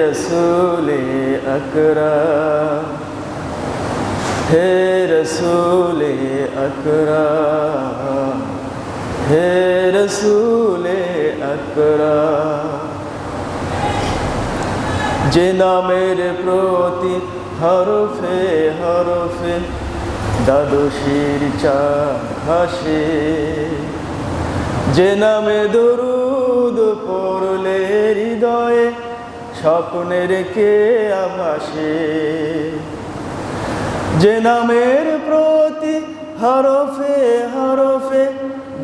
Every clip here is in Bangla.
रसूले अकरम, हे रसूले अकरम, हे रसूले अकरम। যে নামের প্রতি হরফে হরফে দ্বাদশীর চাঁদ হাসে, যে নামে দরুদ পড়লে হৃদয়ে স্বপ্নের কে আভাসে, যে নামের প্রতি হরফে হরফে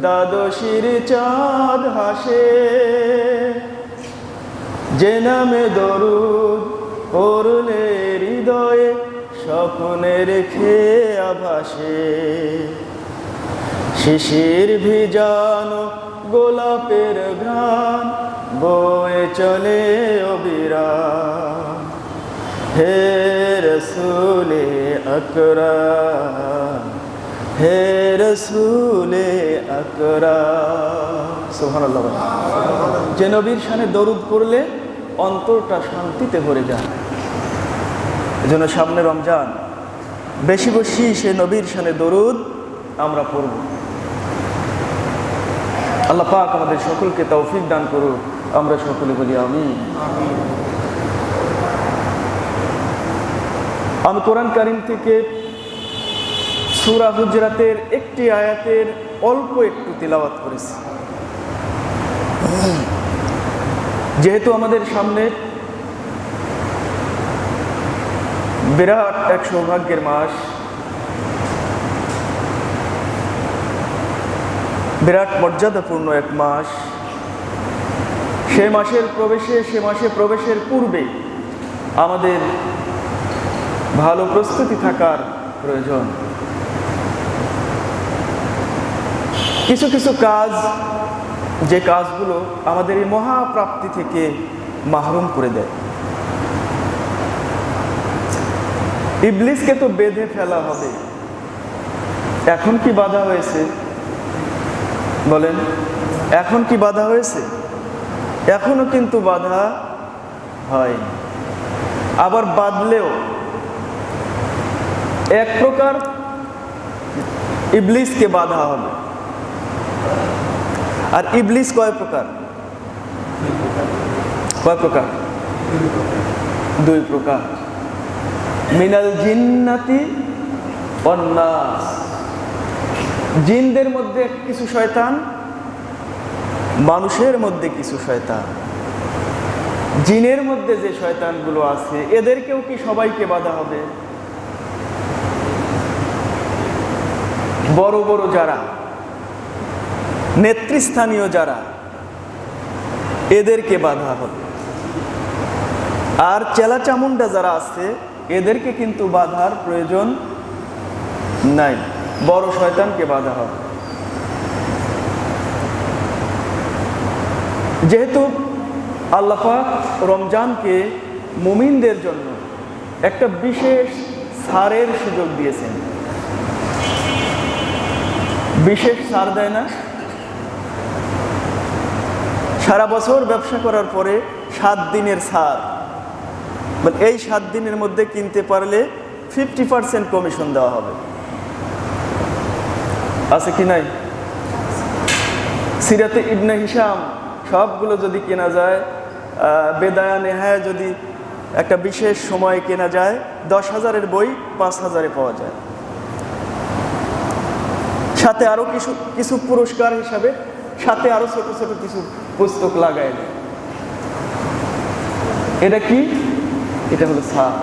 দ্বাদশীর চাঁদ হাসে, যে নামে দরুদ পড়লে হৃদয়ে স্বপ্নের খেয়ে আভাসে, শিশির ভিজানো গোলাপের ঘ্রাণ বয়ে চলে অবিরাম। হে রসুলে আকরাম, হে রসুলে আকরাম। সুবহানাল্লাহ। যে নবীর শানে দরুদ পড়লে অন্তরটা শান্তিতে ভরে যায়। এজন্য সামনে রমজান, বেশি বেশি সে নবীর শানে দরুদ আমরা পড়ব। আল্লাহ পাক আমাদের সকলকে তৌফিক দান করুক। আমরা সকলে বলি আমিন। আমি কোরআন কারীম থেকে সূরা হুজরাতের একটি আয়াতের অল্প একটু তিলাওয়াত করেছি। যেহেতু আমাদের সামনে বিরাট এক সৌভাগ্যের মাস, বিরাট মর্যাদাপূর্ণ এক মাস, সে মাসে প্রবেশের পূর্বে আমাদের ভালো প্রস্তুতি থাকার প্রয়োজন। কিছু কিছু কাজ, যে কাজগুলো আমাদের এই মহাপ্রাপ্তি থেকে মাহরুম করে দেয়। ইবলিসকে তো বেঁধে ফেলা হবে, এখন কি বাধা হয়েছে বলেন? এখন কি বাধা হয়েছে? এখনো কিন্তু বাধা হয়নি। আবার বাঁধলেও এক প্রকার ইবলিসকে বাধা হবে। আর ইবলিস কয় প্রকার? কয় প্রকার? দুই প্রকার। মিনাল জিন্নাতি ওয়ান নাস, জিনদের মধ্যে কিছু শয়তান, মানুষের মধ্যে কিছু শয়তান। জিনের মধ্যে যে শয়তানগুলো আছে এদেরকেও কি সবাইকে বাধা হবে? বড় বড় যারা নেতৃস্থানীয় যারা, এদেরকে বাধা হবে। আর চেলা চামুন্ডা যারা আছে এদেরকে কিন্তু বাধার প্রয়োজন নাই, বড় শয়তানকে বাধা হবে। যেহেতু আল্লাহ পাক রমজানকে মুমিনদের জন্য একটা বিশেষ ছাড়ের সুযোগ দিয়েছেন। বিশেষ ছাড় দেয় না? সারা বছর ব্যবসা করার পরে 7 দিনের ছাড়, এই 7 দিনের মধ্যে কিনতে পারলে 50% কমিশন দেওয়া হবে। আছে কি নাই? সিরাতে ইবনে হিশাম সবগুলো যদি কেনা যায়, বেদায়া নেহায়া যদি একটা বিশেষ সময় কেনা যায়, 10,000-এর বই 5,000-এ পাওয়া যায়। সাথে আরো কিছু পুরস্কার হিসাবে সাথে আরো ছোট ছোট কিছু পুস্তক লাগায় দেয়। এটা কি? এটা হলো ছাড়।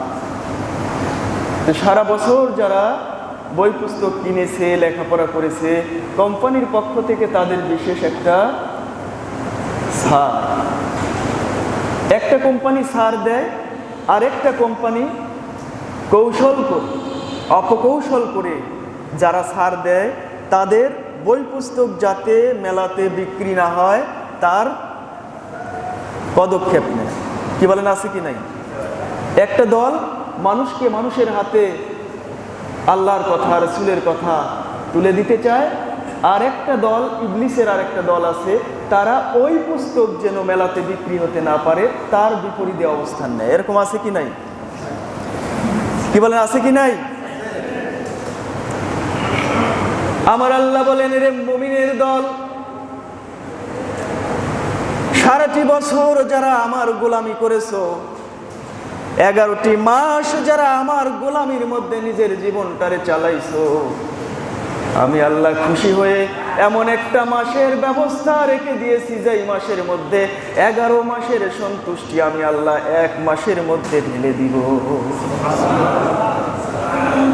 সারা বছর যারা বই পুস্তক কিনেছে, লেখাপড়া করেছে, কোম্পানির পক্ষ থেকে তাদের বিশেষ একটা ছাড়। একটা কোম্পানি ছাড় দেয়, আর একটা কোম্পানি অপকৌশল করে যারা ছাড় দেয় তাদের বই পুস্তক যাতে মেলাতে বিক্রি না হয় তার পদক্ষেপ নেয়। কি বলেন, আছে কি নাই? একটা দল মানুষকে মানুষের হাতে আল্লাহর কথা, রাসূলের কথা তুলে দিতে চায়, আর একটা দল, ইবলিসের আর একটা দল আছে, তারা ওই পুস্তক যেন মেলাতে বিক্রি হতে না পারে তার বিপরীতে অবস্থান নেয়। এরকম আছে কি নাই? কি বলেন, আছে কি নাই? আমার আল্লাহ বলেন, রে মুমিনের দল, সারাটি বছর যারা আমার গোলামি করেছো, 11টি মাস যারা আমার গোলামির মধ্যে নিজের জীবনটারে চালাইছো, আমি আল্লাহ খুশি হয়ে এমন একটা মাসের ব্যবস্থা রেখে দিয়েছি যেই মাসের মধ্যে 11 মাসের সন্তুষ্টি আমি আল্লাহ 1 মাসের মধ্যে ঢেলে দিব।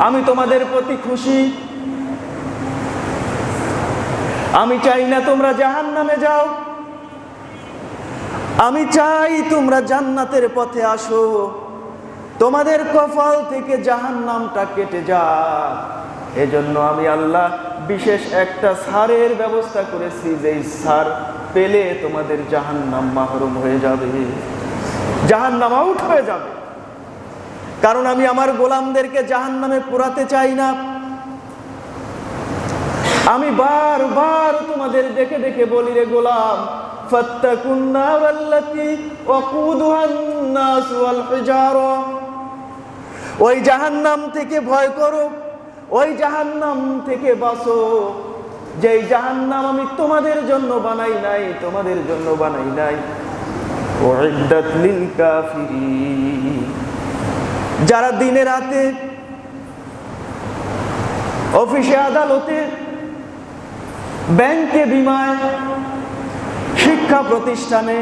আমি তোমাদের প্রতি খুশি। আমি চাই না তোমরা জাহান্নামে যাও, আমি চাই তোমরা জান্নাতের পথে আসো। তোমাদের কপাল থেকে জাহান্নামটা কেটে যাক, এজন্য আমি আল্লাহ বিশেষ একটা ছাড়ের ব্যবস্থা করেছি, যেই ছাড় পেলে তোমাদের জাহান্নাম মাহরুম হয়ে যাবে, জাহান্নাম আউট হয়ে যাবে। কারণ আমি আমার গোলামদেরকে জাহান্নামে পোড়াতে চাই না। আমি বারবার তোমাদের দেখে দেখে বলি, রে গোলাম, ফাত্তাকুন নারাল্লাতী ওয়াকুদুহান নাস ওয়াল হিজারা, ওই জাহান্নাম থেকে ভয় করো, ওই জাহান্নাম থেকে বাঁচো, যেই জাহান্নাম আমি তোমাদের জন্য বানাই নাই, তোমাদের জন্য বানাই নাই। উইদ্দাত লিল কাফিরিন, যারা দিনে রাতে অফিসে আদালতে ব্যাংকে বিমায় শিক্ষা প্রতিষ্ঠানে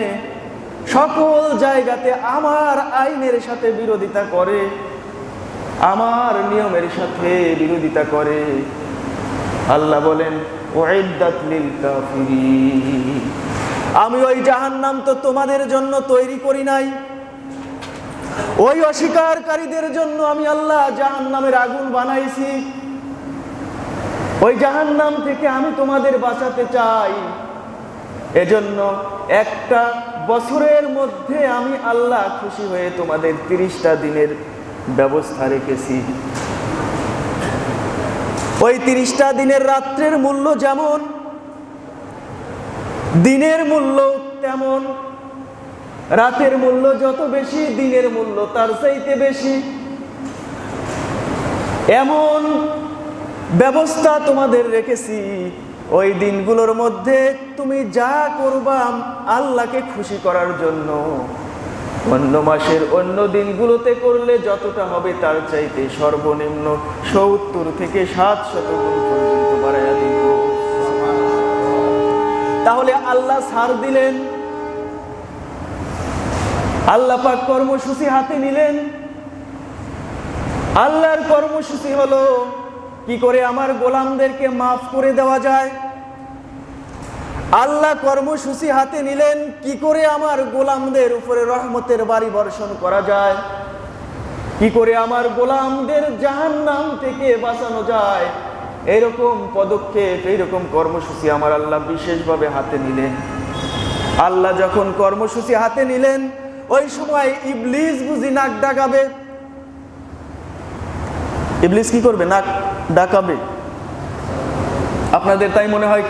সকল জায়গাতে আমার আইনের সাথে বিরোধিতা করে, আমার নিয়মের সাথে বিরোধিতা করে, আল্লাহ বলেন উইদ্দাত লিল কাফিরিন, আমি ওই জাহান্নাম তো তোমাদের জন্য তৈরি করি নাই, ওই অস্বীকারীদের জন্য আমি আল্লাহ জাহান্নামের আগুন বানাইছি। ওই জাহান্নাম থেকে আমি তোমাদের বাঁচাতে চাই, এজন্য একটা বছরের মধ্যে আমি আল্লাহ খুশি হয়ে তোমাদের 30টা দিনের ব্যবস্থা রেখেছি। ওই 30টা দিনের রাত্রের মূল্য যেমন, দিনের মূল্য তেমন, রাতের মূল্য যত বেশি দিনের মূল্য তার চাইতে বেশি। এমন ব্যবস্থা তোমাদের রেখেছি, ওই দিনগুলোর মধ্যে তুমি যা করবা আল্লাহকে খুশি করার জন্য, অন্য মাসের অন্য দিনগুলোতে করলে যতটা হবে তার চাইতে সর্বনিম্ন 70 থেকে 700 গুণ পর্যন্ত বাড়াইয়া দিব। তাহলে আল্লাহ ছাড় দিলেন, আল্লাহ পাক কর্মসূচি হাতে নিলেন। আল্লাহর কর্মসূচি হলো কি করে আমার গোলামদেরকে মাফ করে দেওয়া যায়। আল্লাহ কর্মসূচি হাতে নিলেন কি করে আমার গোলামদের উপরে রহমতের বাড়ি বর্ষণ করা যায়, কি করে আমার গোলামদের জাহান্নাম থেকে বাঁচানো যায়। এইরকম পদক্ষেপ, এইরকম কর্মসূচি আমার আল্লাহ বিশেষভাবে হাতে নিলেন। আল্লাহ যখন কর্মসূচি হাতে নিলেন, ওই সময় ইবলিস বুঝি নাক ডাকাবে। ইবলিস কি করবে? নাক ডাকাবে। আপনাদের তাই মনে হয়?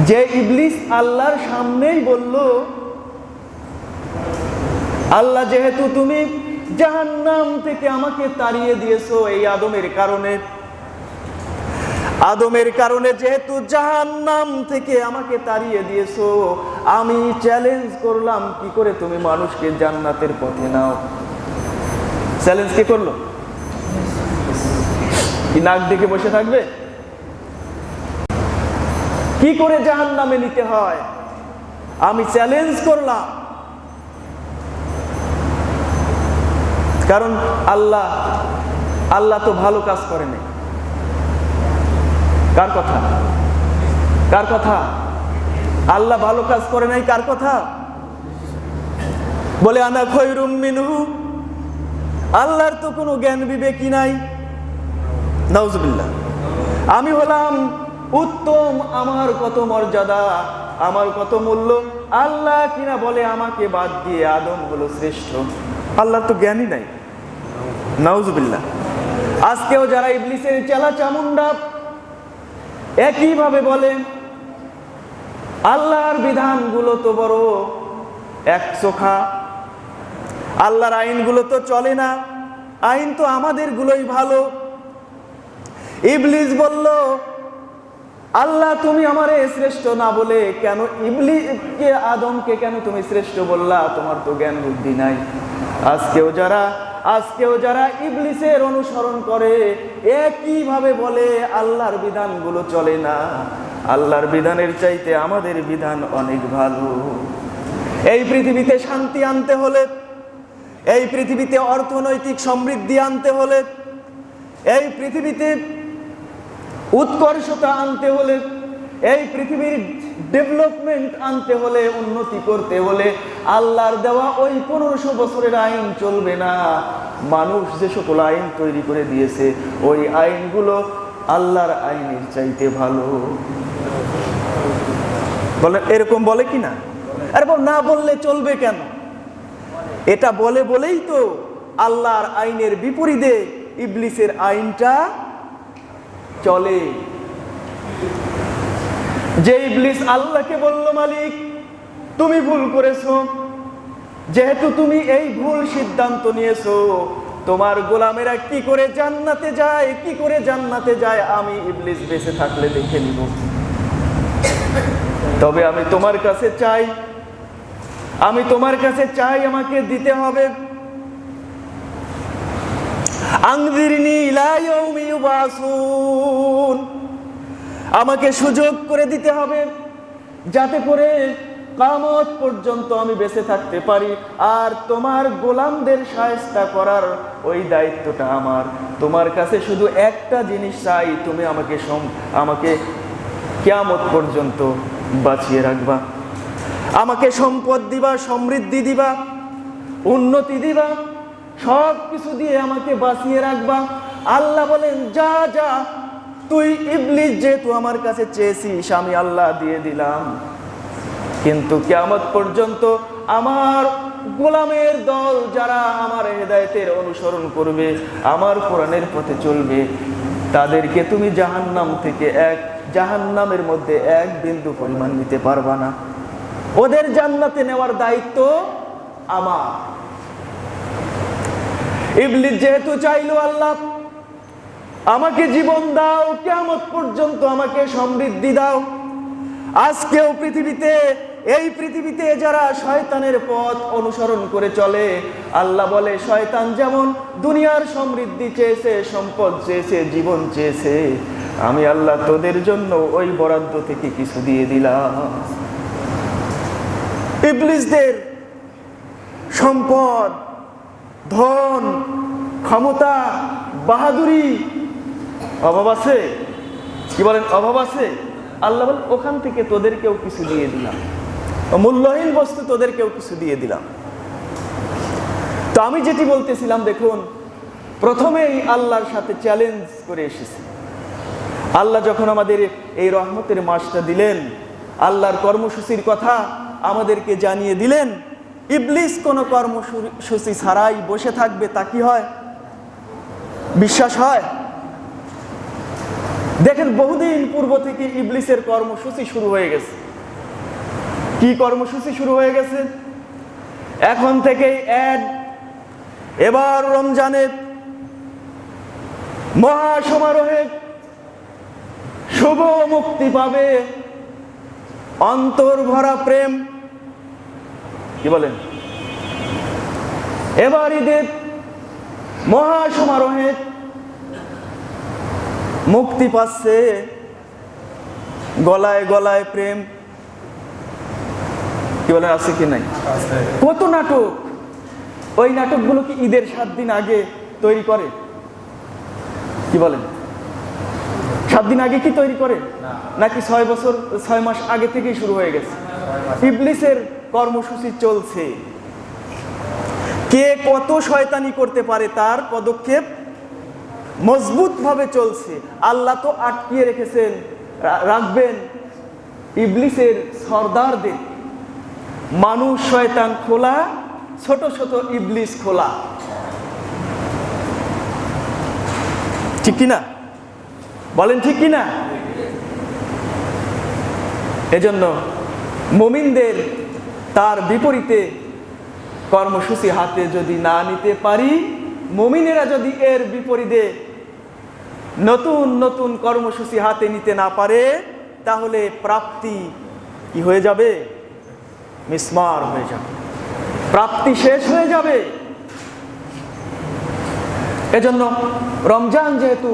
যে ইবলিস আল্লাহর সামনেই বলল, আল্লাহ যেহেতু তুমি জাহান্নাম থেকে আমাকে তাড়িয়ে দিয়েছো এই আদমের কারণে, আদমের কারণে যেহেতু জাহান্নাম থেকে আমাকে তাড়িয়ে দিয়েছো, আমি চ্যালেঞ্জ করলাম কি করে তুমি মানুষকে জান্নাতের পথে নাও। চ্যালেঞ্জ কে করলো? কি নাক দেখে বসে থাকবে? কি করে জাহান্নামে নিতে হয় আমি চ্যালেঞ্জ করলাম। কারণ আল্লাহ তো ভালো কাজ করে নাই। কার কথা? কার কথা? আল্লাহ ভালো কাজ করে নাই। কার কথা? বলে আনা খৈরুম মিনহু, আল্লাহর তো কোনো জ্ঞান বিবেকই নাই। নাউজুবিল্লাহ। আমি হলাম উত্তম, আমার কত মর্যাদা, আমার কত মূল্য। আল্লাহ কিনা বলে আমাকে বাদ দিয়ে আদম হলো শ্রেষ্ঠ। আল্লাহর তো জ্ঞানই নাই। নাউজুবিল্লাহ। আজকেও যারা ইবলিসের চেলা চামুন্ডা, একইভাবে বলে আল্লাহর বিধানগুলো তো বড় একচোখা, আল্লাহর আইনগুলো তো চলে না, আইন তো আমাদেরগুলোই ভালো। ইবলিস বলল, আল্লাহ তুমি আমারে শ্রেষ্ঠ না বলে কেন ইবলিসকে, আদমকে কেন তুমি শ্রেষ্ঠ বললা? তোমার তো জ্ঞান বুদ্ধি নাই। আজকেও যারা ইবলিসের অনুসরণ করে একইভাবে বলে আল্লাহর বিধানগুলো চলে না, আল্লাহর বিধানের চাইতে আমাদের বিধান অনেক ভালো। এই পৃথিবীতে শান্তি আনতে হলে, এই পৃথিবীতে অর্থনৈতিক সমৃদ্ধি আনতে হলে, এই পৃথিবীতে উৎকর্ষতা আনতে হলে, এই পৃথিবীর ডেভেলপমেন্ট আনতে হলে, উন্নতি করতে হলে আল্লাহর দেওয়া ওই 1500 বছরের আইন চলবে না। মানুষ যে সকল আইন তৈরি করে দিয়েছে ওই আইনগুলো আল্লাহর আইনের চাইতে ভালো। বলে এরকম বলে কি না? এরকম না বললে চলবে কেন? এটা বলেই তো আল্লাহর আইনের বিপরীতে ইবলিসের আইনটা চলে। যে ইবলিস আল্লাহকে বলল, মালিক তুমি ভুল করেছো, যেহেতু তুমি এই ভুল সিদ্ধান্ত নিয়েছো, তোমার গোলামেরা কি করে জান্নাতে যায় আমি ইবলিস বেঁচে থাকলে দেখে নিব। তবে আমি তোমার কাছে চাই আমাকে দিতে হবে। আনজিরনি ইলা ইয়াউমি ইউবাসুন, আমাকে সুযোগ করে দিতে হবে যাতে করে কিয়ামত পর্যন্ত আমি বেঁচে থাকতে পারি। আর তোমার গোলামদের শায়েস্তা করার ওই দায়িত্বটা আমার। তোমার কাছে শুধু একটা জিনিস চাই, তুমি আমাকে কিয়ামত পর্যন্ত বাঁচিয়ে রাখবা, আমাকে সম্পদ দিবা, সমৃদ্ধি দিবা, উন্নতি দিবা, সব কিছু দিয়ে আমাকে বাঁচিয়ে রাখবা। আল্লাহ বলেন, যা তুই ইবলিস যেহেতু আমার কাছে চেয়েছিস আমি আল্লাহ দিয়ে দিলাম, কিন্তু কিয়ামত পর্যন্ত আমার গোলামের দল যারা আমার হেদায়েতের অনুসরণ করবে, আমার কোরআনের পথে চলবে, তাদেরকে তুমি জাহান্নামের মধ্যে এক বিন্দু পরিমাণ নিতে পারবা না। ওদের জান্নাতে নেওয়ার দায়িত্ব আমার। ইবলিস যেহেতু চাইলো, আল্লাহ আমাকে জীবন দাও, কিয়ামত পর্যন্ত আমাকে সমৃদ্ধি দাও। আজকেও এই পৃথিবীতে যারা শয়তানের পথ অনুসরণ করে চলে, আল্লাহ বলে শয়তান যেমন দুনিয়ার সমৃদ্ধি চেয়েছে, সম্পদ চেয়েছে, জীবন চেয়েছে, আমি আল্লাহ তোদের জন্য ওই বরাদ্দ থেকে কিছু দিয়ে দিলাম। ইবলিসদের সম্পদ, ধন, ক্ষমতা, বাহাদুরি অভাব আছে? কি বলেন, অভাব আছে? আল্লাহ বলেন ওখান থেকে তোদেরকেও কিছু দিয়ে দিলাম, মূল্যহীন বস্তু তোদেরকেও কিছু দিয়ে দিলাম। তো আমি যেটি বলতেছিলাম, দেখুন প্রথমেই আল্লাহর সাথে চ্যালেঞ্জ করে এসেছি। আল্লাহ যখন আমাদের এই রহমতের মাসটা দিলেন, আল্লাহর কর্মসূচির কথা আমাদেরকে জানিয়ে দিলেন, ইবলিস কোনো কর্মসূচি ছাড়াই বসে থাকবে তা কি হয়? বিশ্বাস হয়? দেখেন বহুদিন পূর্ব থেকে ইবলিসের কর্মসূচি শুরু হয়ে গেছে। কি কর্মসূচি শুরু হয়ে গেছে? এখন থেকেই এবার রমজানে মহাসমারোহে শুভ মুক্তি পাবে অন্তর ভরা প্রেম। কি বলেন? এবার ঈদের মহাসমারোহে মুক্তি পাচ্ছে গলায় গলায় প্রেম। কি বলেন, আছে কি নাই? কত নাটক! ওই নাটকগুলো কি ঈদের 7 দিন আগে তৈরি করে? কি বলেন, 7 দিন আগে কি তৈরি করে? নাকি 6 মাস আগে থেকেই শুরু হয়ে গেছে? ইবলিসের কর্মসূচি চলছে। কে কত শয়তানি করতে পারে তার পদক্ষেপ মজবুত ভাবে চলছে। আল্লাহ তো আটকিয়ে রাখবেন ইবলিসের সর্দারদের। মানুষ শয়তান খোলা, ছোট ছোট ইবলিস খোলা। ঠিক কিনা? বলেন ঠিক কিনা? এজন্য মুমিনদের তার বিপরীতে কর্মসূচি হাতে যদি না নিতে পারি, মুমিনেরা যদি এর বিপরীতে নতুন নতুন কর্মসূচি হাতে নিতে না পারে, তাহলে প্রাপ্তি কি হয়ে যাবে? মিসমার হয়ে যাবে, প্রাপ্তি শেষ হয়ে যাবে। এজন্য রমজান যেহেতু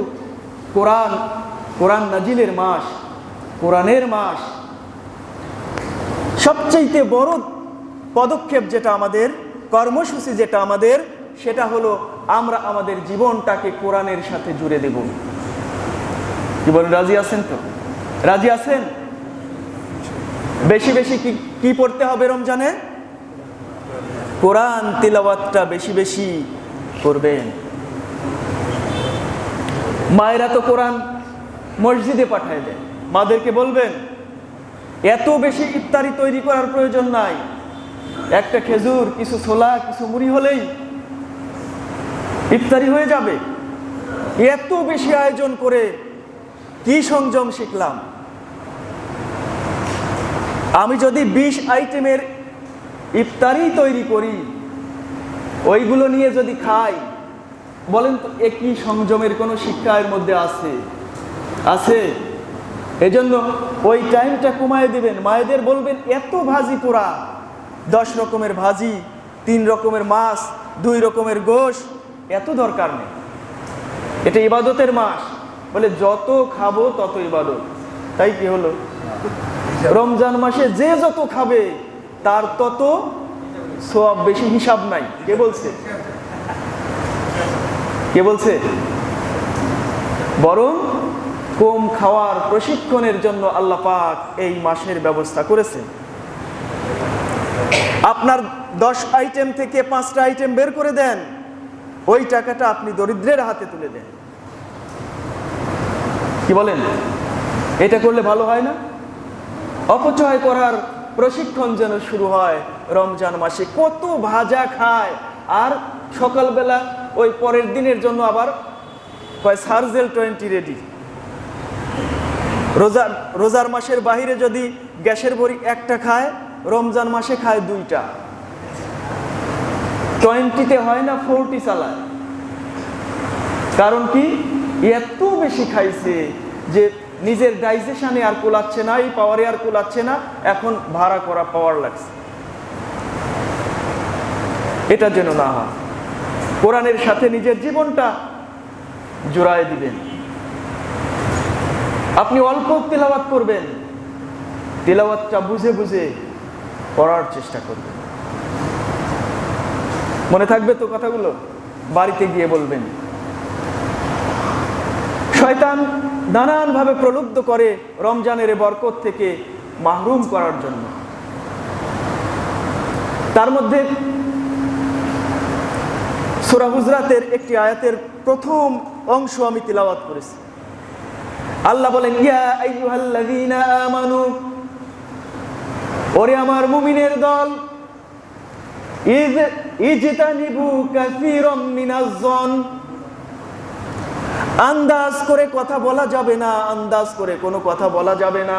কোরআন নাজিলের মাস, কোরআনের মাস, সবচেয়ে বড় পদক্ষেপ যেটা আমাদের, কর্মসূচি যেটা আমাদের, সেটা হলো আমরা আমাদের জীবনটাকে কোরআনের সাথে জুড়ে দেব। কি বলেন, রাজি আছেন তো? রাজি আছেন? বেশি বেশি কি পড়তে হবে রমজানে? কোরআন তিলাওয়াতটা বেশি বেশি করবেন। মায়েরা তো কোরআন মসজিদে পাঠায় দেয়, মাদেরকে বলবেন এত বেশি ইফতারি তৈরি করার প্রয়োজন নাই, একটা খেজুর, কিছু ছোলা, কিছু মুড়ি হলেই ইফতারি হয়ে যাবে। এত বেশি আয়োজন করে কি সংযম শিখলাম? আমি যদি 20 আইটেমের ইফতারি তৈরি করি, ওইগুলো নিয়ে যদি খাই, বলেন তো একই সংযমের কোনো শিক্ষা এর মধ্যে আছে? আছে? এজন্য ওই টাইমটা কমায় দিবেন। মায়েদের বলবেন এত ভাজি পোড়া, 10 রকমের ভাজি, 3 রকমের মাছ, 2 রকমের গোশ, এত দরকার নেই। এটা ইবাদতের মাস, বলে যত খাবো তত ইবাদত। তাই কি হলো? রমজান মাসে যে যত খাবে তার তত সওয়াব বেশি, হিসাব নাই। কে বলছে? কে বলছে? বরং কম খাওয়ার প্রশিক্ষণের জন্য আল্লাহ পাক এই মাসের ব্যবস্থা করেছে। আপনার 10 আইটেম থেকে 5টা আইটেম বের করে দেন, ওই টাকাটা আপনি দরিদ্রের হাতে তুলে দেন। কি বলেন? এটা করলে ভালো হয় না? অপচয় করার প্রশিক্ষণ যেন শুরু হয় রমজান মাসে। কত ভাজা খায়, আর সকালবেলা ওই পরের দিনের জন্য আবার কয় সার্জেল 20 রেডি। রোজার মাসের বাহিরে যদি গ্যাসের বড়ি একটা খায়, রমজান মাসে খায় 2টা। 20-তে হয় না, 40 চালায়। কারণ কি? এত বেশি খাইছে যে নিজের ডাইজেশনে আর কুলাচ্ছে না, এই পাওয়ারে আর কুলাচ্ছে না, এখন ভাড়া করা পাওয়ার লাগছে। এটা যেন না হয়। কোরআনের সাথে নিজের জীবনটা জোড়ায় দিবেন। আপনি অল্প তিলাওয়াত করবেন, তিলাওয়াতটা বুঝে বুঝে পড়ার চেষ্টা করবেন। মনে থাকবে তো কথাগুলো? বাড়িতে গিয়ে বলবেন। শয়তান নানানভাবে প্রলুব্ধ করে রমজানের বরকত থেকে মাহরুম করার জন্য। তার মধ্যে সূরা হুজরাতের একটি আয়াতের প্রথম অংশ আমি তিলাওয়াত করেছি। আল্লাহ বলেন, ইয়া আইয়ুহাল্লাযীনা আমানু, ওরে আমার মুমিনের দল, ইজতানিবু কাসীরাম মিনাজ জন, আন্দাজ করে কথা বলা যাবে না, আন্দাজ করে কোনো কথা বলা যাবে না।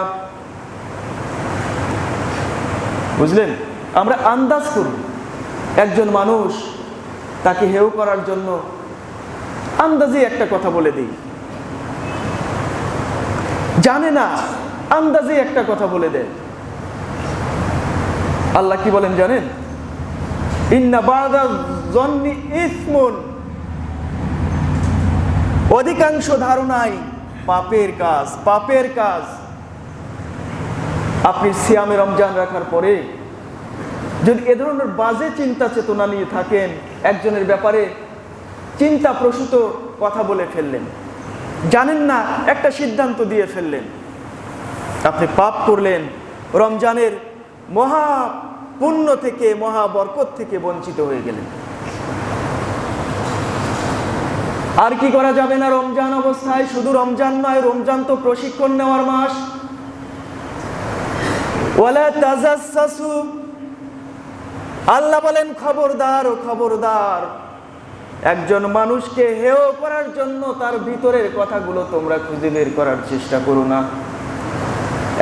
বুঝলেন? আমরা আন্দাজ করি। একজন মানুষ, তাকে হেয় করার জন্য আন্দাজে একটা কথা বলে দিই, জানে না, আন্দাজে একটা কথা বলে দেয়। আল্লাহ কি বলেন জানেন? ইন্না বা'দা যন্নি ইসমুন, অধিকাংশ ধারণাই পাপের কাজ, পাপের কাজ। আপনি সিয়ামে রমজান রাখার পরে যদি এ ধরনের বাজে চিন্তা চেতনা নিয়ে থাকেন, একজনের ব্যাপারে চিন্তাপ্রসূত কথা বলে ফেললেন, জানেন না, একটা সিদ্ধান্ত দিয়ে ফেললেন, আপনি পাপ করলেন, রমজানের মহা পুণ্য থেকে, মহা বরকত থেকে বঞ্চিত হয়ে গেলেন। আর কি করা যাবে না রমজান অবস্থায়? শুধু রমজান নয়, রমজান তো প্রশিক্ষণ নেওয়ার মাস। ওয়ালা তাজাসসু, আল্লাহ বলেন খবরদার ও খবরদার, একজন মানুষকে হেয় করার জন্য তার ভিতরের কথাগুলো তোমরা খুঁজে বের করার চেষ্টা করো না।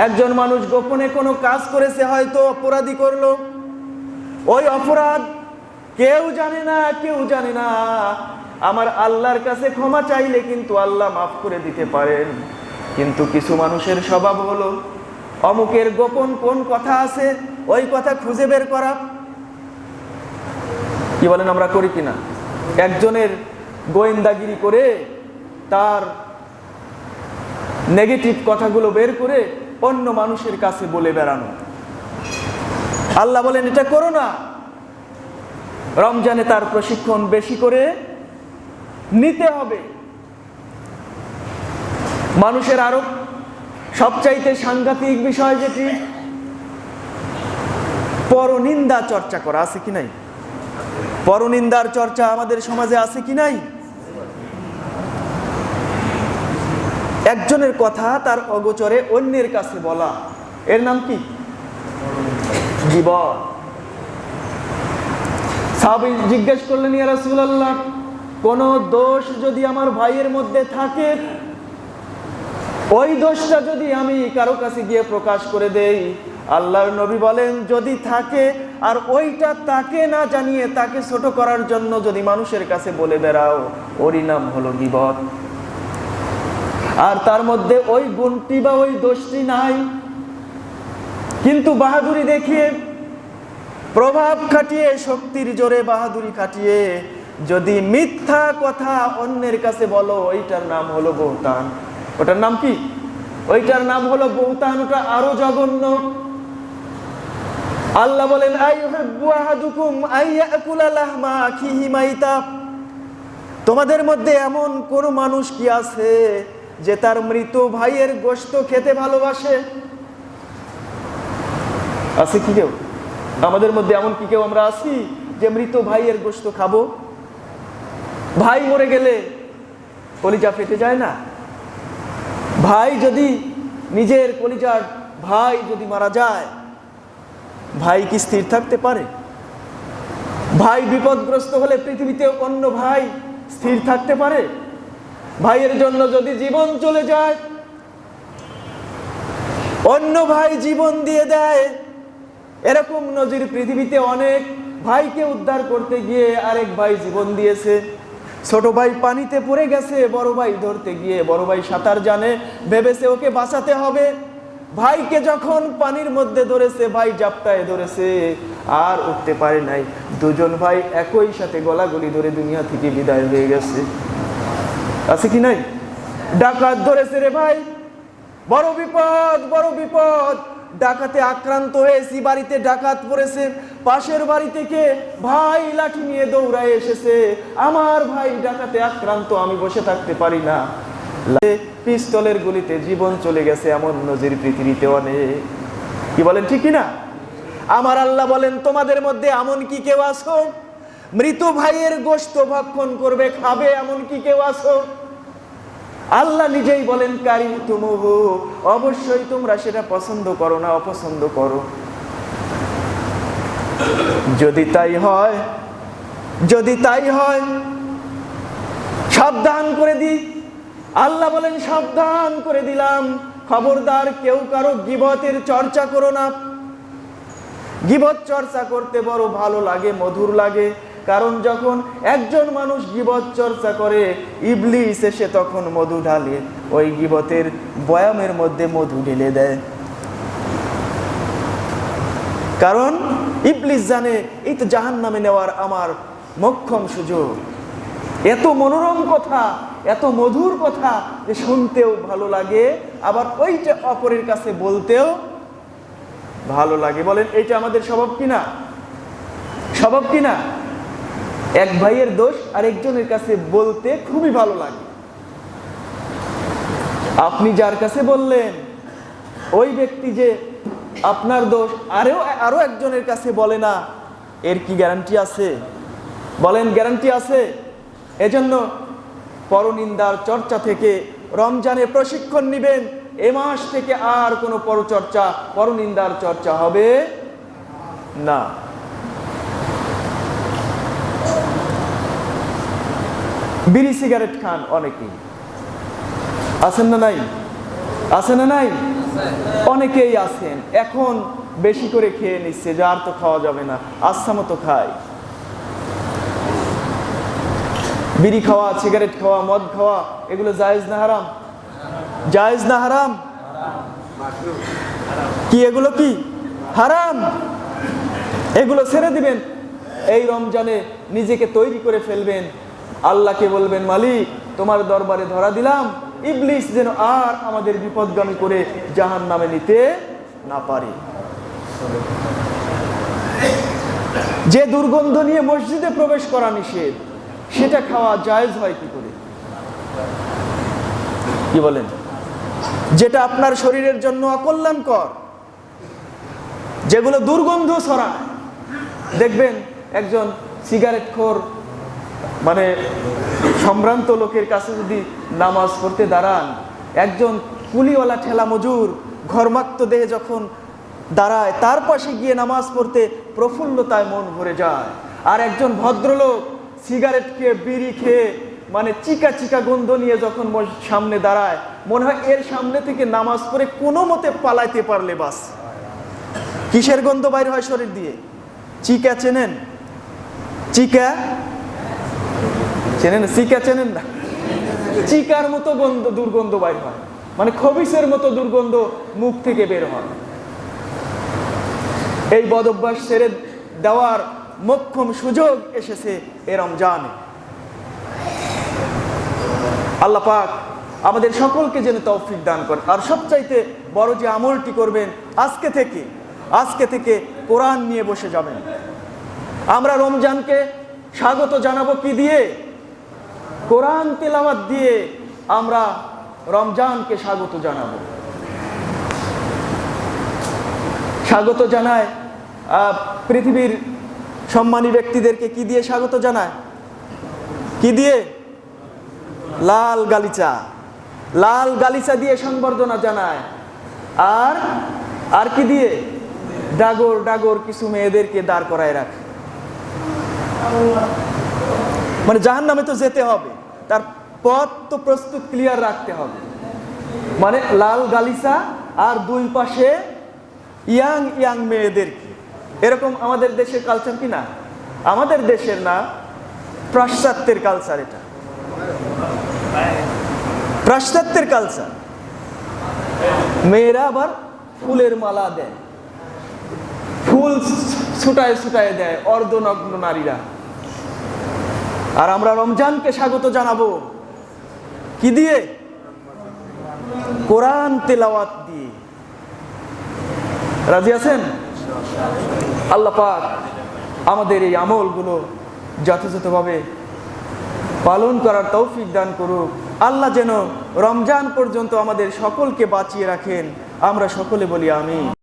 একজন মানুষ গোপনে কোনো কাজ করেছে, হয়তো অপরাধী করলো, ওই অপরাধ কেউ জানে না, কেউ জানে না। আমার আল্লাহর কাছে ক্ষমা চাইলে কিন্তু আল্লাহ মাফ করে দিতে পারেন। কিন্তু কিছু মানুষের স্বভাব হলো অমুকের গোপন কোন কথা আছে ওই কথা খুঁজে বের করা। কি বলেন, আমরা করি কিনা? একজনের গোয়েন্দাগিরি করে তার নেগেটিভ কথাগুলো বের করে অন্য মানুষের কাছে বলে বেড়ানো। আল্লাহ বলেন এটা করো না। রমজানে তার প্রশিক্ষণ বেশি করে নিতে হবে। মানুষের আরো সবচাইতে সাংঘাতিক বিষয় যেটি, পরনিন্দা চর্চা করা। আছে কি নাই? পরনিন্দার চর্চা আমাদের সমাজে আছে কি নাই? একজনের কথা তার অগোচরে অন্যের কাছে বলা, এর নাম কি? গীবত। সাহাবী জিজ্ঞেস করলেন, ইয়া রাসূলুল্লাহ, কোন দোষ যদি আমার ভাইয়ের মধ্যে থাকে, ওই দোষটা যদি আমি কারো কাছে গিয়ে প্রকাশ করে দেই, আল্লাহর নবী বলেন যদি থাকে আর ওইটা তাকে না জানিয়ে তাকে ছোট করার জন্য যদি মানুষের কাছে বলে বেড়াও, ওরই নাম হলো গীবত। আর তার মধ্যে ওই গুণটি বা ওই দোষটি নাই, কিন্তু বাহাদুরি দেখিয়ে, প্রভাব খাটিয়ে, শক্তির জোরে বাহাদুরি খাটিয়ে যদি মিথ্যা কথা অন্যের কাছে বলো, ওইটার নাম হলো বহতান। ওটার নাম কি? ওইটার নাম হলো বহতান। ওটা আরো জঘন্য। আল্লাহ বলেন, আইয়ুহিব্বু আহাদুকুম আইয়াকুলা লাহমা আখিহি মাইতা। তোমাদের মধ্যে এমন কোন মানুষ কি আছে যে তার মৃত ভাইয়ের গোশত খেতে ভালোবাসে? আছে কি কেউ? আমাদের মধ্যে এমন কি কেউ আমরা আছি যে মৃত ভাইয়ের গোশত খাবো? ভাই মরে গেলে কলিজা ফেটে যায় না? ভাই যদি, নিজের কলিজার ভাই যদি মারা যায়, ভাই কি স্থির থাকতে পারে? ভাই বিপদগ্রস্ত হলে পৃথিবীতে অন্য ভাই স্থির থাকতে পারে? ভাইয়ের জন্য যদি জীবন চলে যায়, অন্য ভাই জীবন দিয়ে দেয়, এরকম নজির পৃথিবীতে অনেক। ভাইকে উদ্ধার করতে গিয়ে আরেক ভাই জীবন দিয়েছে। ছোট ভাই পানিতে পড়ে গেছে, বড় ভাই ধরতে গিয়ে, বড় ভাই সাঁতার জানে, ভেবেছে ওকে বাঁচাতে হবে। ভাইকে যখন পানির মধ্যে ধরেছে, ভাই জাপটায় ধরেছে, আর উঠতে পারে নাই। দুজন ভাই একই সাথে গলাগলি ধরে দুনিয়া থেকে বিদায় হয়ে গেছে। আছে কি নাই? ডাকাত ধরেছে রে ভাই, বড় বিপদ, বড় বিপদ। ডাকাতে আক্রান্ত হয়েছি, বাড়িতে ডাকাত পড়েছে। পাশের বাড়ি থেকে ভাই লাঠি নিয়ে দৌড়ায় এসেছে, আমার ভাই ডাকাতে আক্রান্ত, আমি বসে থাকতে পারি না। পিস্তলের গুলিতে জীবন চলে গেছে, এমন নজির পৃথিবীতে অনেক। কি বলেন, ঠিক কিনা? আমার আল্লাহ বলেন, তোমাদের মধ্যে এমন কি কেউ আছো মৃত ভাইয়ের গোশত ভক্ষণ করবে, খাবে? এমন কি কেউ আছো? আল্লাহ নিজেই বলেন, কারিহতুমুহু, অবশ্যই তোমরা সেটা পছন্দ করো না, অপছন্দ করো। যদি তাই হয়, যদি তাই হয়, সাবধান করে দিই। আল্লাহ বলেন, সাবধান করে দিলাম, খবরদার কেউ কারো গীবতের চর্চা করো না। গীবত চর্চা করতে বড় ভালো লাগে, মধুর লাগে। কারণ যখন একজন মানুষ গীবত চর্চা করে, ইবলিস এসে তখন মধু ঢালে, ওই গীবতের বয়ামের মধ্যে মধু ঢেলে দেয়। কারণ ইবলিস জানে এই তো জাহান্নামে নেওয়ার আমার মোক্ষম সুযোগ। এত মনোরম কথা, এত মধুর কথা যে শুনতেও ভালো লাগে, আবার ওইটা অপরের কাছে বলতেও ভালো লাগে। বলেন, এইটা আমাদের স্বভাব কিনা? স্বভাব কিনা? এক ভাইয়ের দোষ আরেকজনের কাছে বলতে খুবই ভালো লাগে। আপনি যার কাছে বললেন, ওই ব্যক্তি যে আপনার দোষ আরো একজনের কাছে বলে না, এর কি গ্যারান্টি আছে? বলেন, গ্যারান্টি আছে? এজন্য পরনিন্দার চর্চা থেকে রমজানে প্রশিক্ষণ নেবেন। এ মাস থেকে আর কোনো পরচর্চা, পরনিন্দার চর্চা হবে না। বিড়ি সিগারেট খান অনেকেই, আছেন না নাই? আছে না নাই? অনেকেই আছেন এখন বেশি করে খেয়ে নিচ্ছে যে আর তো খাওয়া যাবে না, আচ্ছা মতো খায়। বিড়ি খাওয়া, সিগারেট খাওয়া, মদ খাওয়া, এগুলো জায়েজ না হারাম? জায়েজ না হারাম? কি এগুলো কি হারাম? এগুলো ছেড়ে দিবেন। এই রমজানে নিজেকে তৈরি করে ফেলবেন, আল্লাহকে বলবেন, মালিক তোমার দরবারে ধরা দিলাম, ইবলিস যেন আর আমাদের বিপদগামী করে জাহান্নামে নিতে না পারে। যে দুর্গন্ধ নিয়ে মসজিদে প্রবেশ করা নিষেধ, সেটা খাওয়া জায়েজ হয় কি করে? কি বলেন? যেটা আপনার শরীরের জন্য অকল্যাণকর, যেগুলো দুর্গন্ধ ছড়ায়। দেখবেন একজন সিগারেট খোর মানে সম্ভ্রান্ত লোকের কাছে যদি নামাজ পড়তে দাঁড়ান, একজন কুলিওয়ালা ঠেলা মজুর ঘর্মাক্ত দেহে যখন দাঁড়ায়, তার পাশে গিয়ে নামাজ পড়তে প্রফুল্লতায় মন ভরে যায়। আর একজন ভদ্রলোক সিগারেট খেয়ে, বিড়ি খেয়ে, মানে চিকা চিকা গন্ধ নিয়ে যখন সামনে দাঁড়ায়, মনে হয় এর সামনে থেকে নামাজ পড়ে কোনো মতে পালাইতে পারলে বাস। কিসের গন্ধ বাইর হয় শরীর দিয়ে? চিকা চেনেন? চিকা চেনেন? চিকা চেনেন না? চিকার মতো গন্ধ, দুর্গন্ধ বাইর হয়, মানে খবিসের মতো দুর্গন্ধ মুখ থেকে বের হয়। এই বদভ্যাস ছেড়ে দেওয়ার মোক্ষম সুযোগ এসেছে এ রমজানে। আল্লাহ পাক আমাদের সকলকে যেন তৌফিক দান করেন। আর সবচাইতে বড় যে আমলটি করবেন, আজকে থেকে কোরআন নিয়ে বসে যাবেন। আমরা রমজানকে স্বাগত জানাবো কি দিয়ে? কোরআন তেলাওয়াত দিয়ে আমরা রমজানকে স্বাগত জানাবো। স্বাগত জানায় পৃথিবীর সম্মানী ব্যক্তিদেরকে কি দিয়ে স্বাগত জানায়? কি দিয়ে? লাল গালিচা দিয়ে সংবর্ধনা জানায়। আর কি দিয়ে? ডাগর কিছু মেয়েদেরকে দাঁড় করায় রাখে। মানে জাহান্নামে তো যেতে হবে, তার পথ তো প্রস্তুত, ক্লিয়ার রাখতে হবে। মানে লাল গালিচা আর দুই পাশে ইয়াং মেয়েদেরকে। এরকম আমাদের দেশের কালচার কি না? আমাদের দেশের না, পাশ্চাত্যের কালচার এটা। পাশ্চাত্যের কালচার। মেয়েরা আবার ফুলের মালা দেয়, ফুল ছুটায় দেয় অর্ধনগ্ন নারীরা। আর আমরা রমজানকে স্বাগত জানাবো কি দিয়ে? কোরআন তেলাওয়াত দিয়ে। রাজি আছেন? আল্লাহ পাক আমাদের এই আমলগুলো যথাযথভাবে পালন করার তৌফিক দান করুক। আল্লাহ যেন রমজান পর্যন্ত আমাদের সকলকে বাঁচিয়ে রাখেন। আমরা সকলে বলি আমিন।